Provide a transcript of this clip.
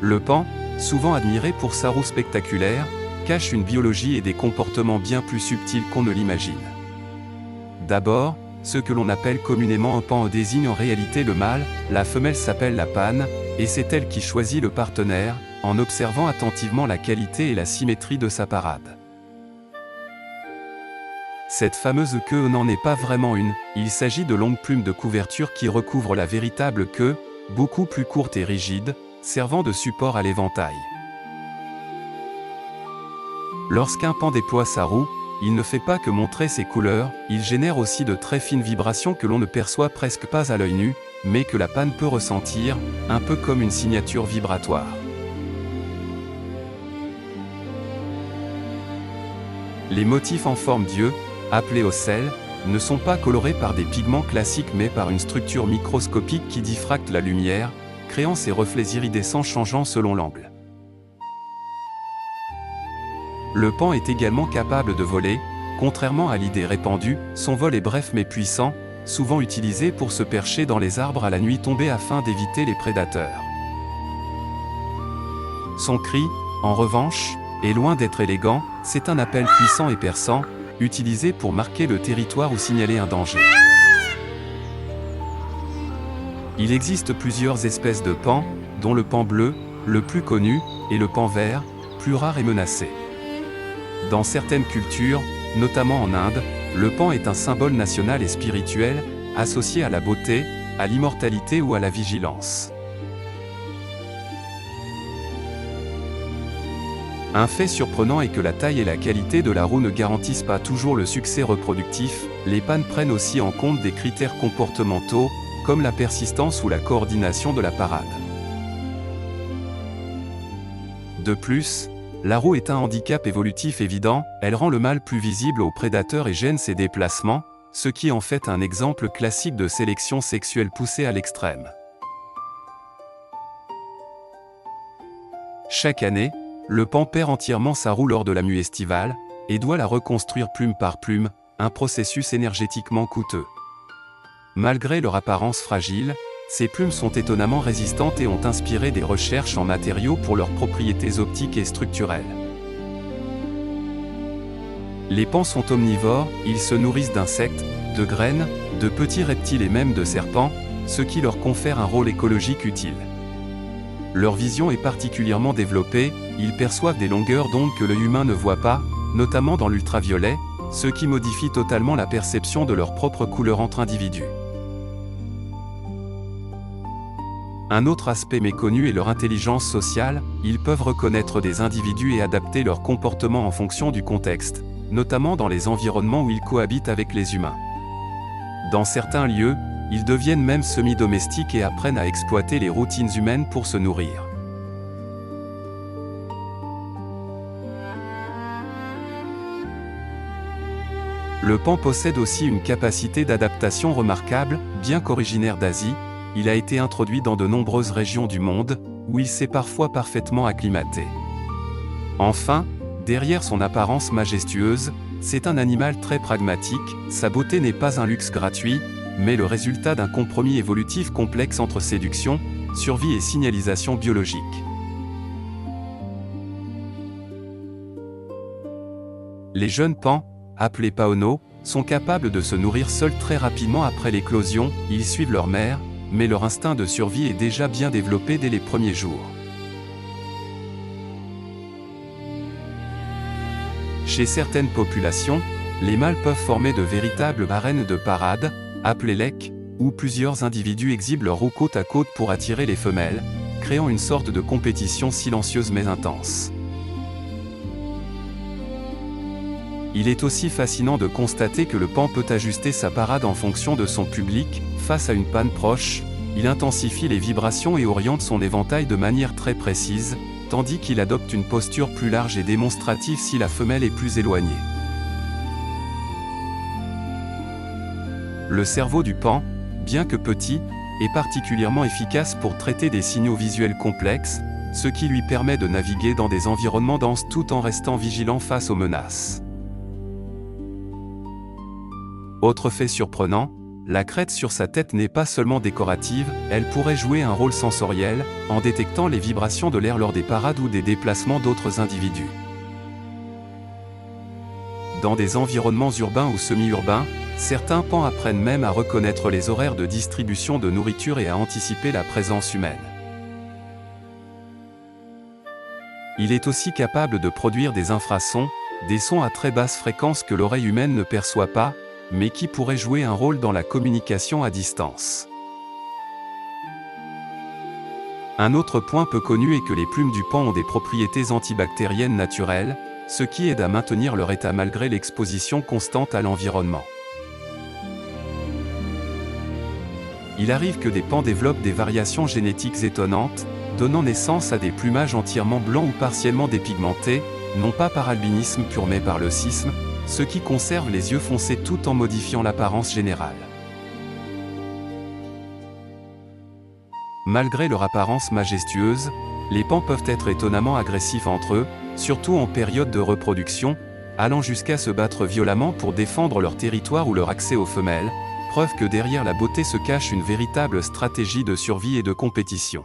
Le pan, souvent admiré pour sa roue spectaculaire, cache une biologie et des comportements bien plus subtils qu'on ne l'imagine. D'abord, ce que l'on appelle communément un pan désigne en réalité le mâle, la femelle s'appelle la panne, et c'est elle qui choisit le partenaire, en observant attentivement la qualité et la symétrie de sa parade. Cette fameuse queue n'en est pas vraiment une, il s'agit de longues plumes de couverture qui recouvrent la véritable queue, beaucoup plus courte et rigide, servant de support à l'éventail. Lorsqu'un pan déploie sa roue, il ne fait pas que montrer ses couleurs, il génère aussi de très fines vibrations que l'on ne perçoit presque pas à l'œil nu, mais que la panne peut ressentir, un peu comme une signature vibratoire. Les motifs en forme d'yeux, appelés ocelles, ne sont pas colorés par des pigments classiques mais par une structure microscopique qui diffracte la lumière, créant ces reflets iridescents changeant selon l'angle. Le pan est également capable de voler, contrairement à l'idée répandue, son vol est bref mais puissant, souvent utilisé pour se percher dans les arbres à la nuit tombée afin d'éviter les prédateurs. Son cri, en revanche, est loin d'être élégant, c'est un appel puissant et perçant, utilisé pour marquer le territoire ou signaler un danger. Il existe plusieurs espèces de pans, dont le pan bleu, le plus connu, et le pan vert, plus rare et menacé. Dans certaines cultures, notamment en Inde, le pan est un symbole national et spirituel, associé à la beauté, à l'immortalité ou à la vigilance. Un fait surprenant est que la taille et la qualité de la roue ne garantissent pas toujours le succès reproductif, les pannes prennent aussi en compte des critères comportementaux, comme la persistance ou la coordination de la parade. De plus, la roue est un handicap évolutif évident, elle rend le mâle plus visible aux prédateurs et gêne ses déplacements, ce qui en fait un exemple classique de sélection sexuelle poussée à l'extrême. Chaque année, le pan perd entièrement sa roue lors de la mue estivale, et doit la reconstruire plume par plume, un processus énergétiquement coûteux. Malgré leur apparence fragile, ces plumes sont étonnamment résistantes et ont inspiré des recherches en matériaux pour leurs propriétés optiques et structurelles. Les pans sont omnivores, ils se nourrissent d'insectes, de graines, de petits reptiles et même de serpents, ce qui leur confère un rôle écologique utile. Leur vision est particulièrement développée, ils perçoivent des longueurs d'onde que l'œil humain ne voit pas, notamment dans l'ultraviolet, ce qui modifie totalement la perception de leur propre couleur entre individus. Un autre aspect méconnu est leur intelligence sociale, ils peuvent reconnaître des individus et adapter leur comportement en fonction du contexte, notamment dans les environnements où ils cohabitent avec les humains. Dans certains lieux, ils deviennent même semi-domestiques et apprennent à exploiter les routines humaines pour se nourrir. Le pan possède aussi une capacité d'adaptation remarquable, bien qu'originaire d'Asie, il a été introduit dans de nombreuses régions du monde, où il s'est parfois parfaitement acclimaté. Enfin, derrière son apparence majestueuse, c'est un animal très pragmatique, sa beauté n'est pas un luxe gratuit, mais le résultat d'un compromis évolutif complexe entre séduction, survie et signalisation biologique. Les jeunes pans, appelés paono, sont capables de se nourrir seuls très rapidement après l'éclosion, ils suivent leur mère, mais leur instinct de survie est déjà bien développé dès les premiers jours. Chez certaines populations, les mâles peuvent former de véritables arènes de parade, appelées leks, où plusieurs individus exhibent leur roue côte à côte pour attirer les femelles, créant une sorte de compétition silencieuse mais intense. Il est aussi fascinant de constater que le pan peut ajuster sa parade en fonction de son public, face à une panne proche, il intensifie les vibrations et oriente son éventail de manière très précise, tandis qu'il adopte une posture plus large et démonstrative si la femelle est plus éloignée. Le cerveau du pan, bien que petit, est particulièrement efficace pour traiter des signaux visuels complexes, ce qui lui permet de naviguer dans des environnements denses tout en restant vigilant face aux menaces. Autre fait surprenant, La crête sur sa tête n'est pas seulement décorative, elle pourrait jouer un rôle sensoriel, en détectant les vibrations de l'air lors des parades ou des déplacements d'autres individus. Dans des environnements urbains ou semi-urbains, certains pans apprennent même à reconnaître les horaires de distribution de nourriture et à anticiper la présence humaine. Il est aussi capable de produire des infrasons, des sons à très basse fréquence que l'oreille humaine ne perçoit pas, mais qui pourraient jouer un rôle dans la communication à distance. Un autre point peu connu est que les plumes du paon ont des propriétés antibactériennes naturelles, ce qui aide à maintenir leur état malgré l'exposition constante à l'environnement. Il arrive que des pans développent des variations génétiques étonnantes, donnant naissance à des plumages entièrement blancs ou partiellement dépigmentés, non pas par albinisme pur mais par le cisme, ce qui conserve les yeux foncés tout en modifiant l'apparence générale. Malgré leur apparence majestueuse, les pans peuvent être étonnamment agressifs entre eux, surtout en période de reproduction, allant jusqu'à se battre violemment pour défendre leur territoire ou leur accès aux femelles, preuve que derrière la beauté se cache une véritable stratégie de survie et de compétition.